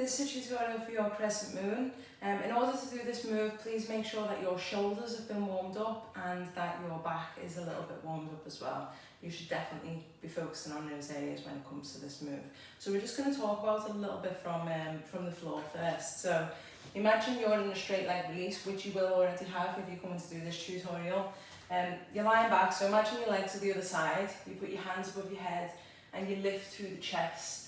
This is a tutorial for your crescent moon. In order to do this move, please make sure that your shoulders have been warmed up and that your back is a little bit warmed up as well. You should definitely be focusing on those areas when it comes to this move. So we're just going to talk about it a little bit from the floor first. So imagine you're in a straight leg release, which you will already have if you're coming to do this tutorial. You're lying back, so imagine your legs are the other side. You put your hands above your head and you lift through the chest.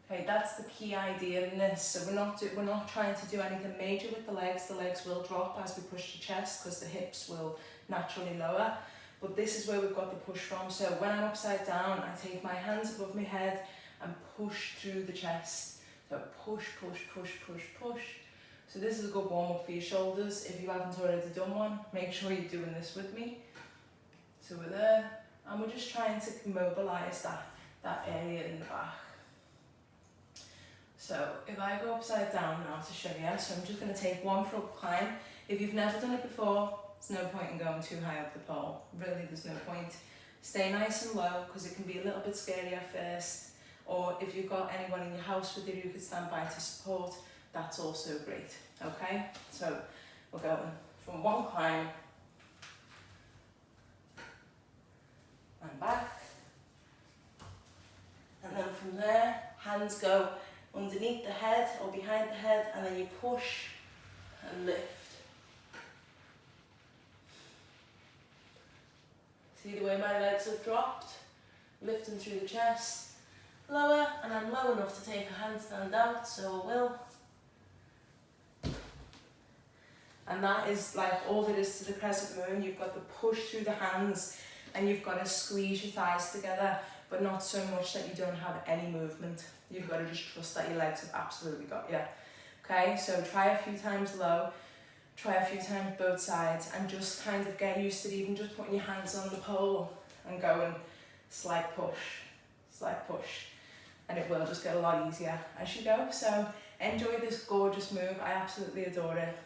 Okay, that's the key idea in this. So we're not trying to do anything major with the legs. The legs will drop as we push the chest because the hips will naturally lower. But this is where we've got the push from. So when I'm upside down, I take my hands above my head and push through the chest. So push, push, push, push, push. So this is a good warm up for your shoulders. If you haven't already done one, make sure you're doing this with me. So we're there, and we're just trying to mobilise that area in the back. So if I go upside down now to show you, so I'm just going to take one front climb. If you've never done it before, there's no point in going too high up the pole. Really, there's no point. Stay nice and low because it can be a little bit scary at first. Or if you've got anyone in your house with you who could stand by to support, that's also great. Okay, so we're going from one climb and back. And then from there, hands go underneath the head or behind the head, and then you push and lift. See the way my legs have dropped? Lifting through the chest, lower, and I'm low enough to take a handstand out, so I will. And that is like all there is to the crescent moon. You've got to push through the hands and you've got to squeeze your thighs together, but not so much that you don't have any movement. You've got to just trust that your legs have absolutely got you. Okay, so try a few times low, try a few times both sides, and just kind of get used to even just putting your hands on the pole and going slight push, and it will just get a lot easier as you go. So enjoy this gorgeous move. I absolutely adore it.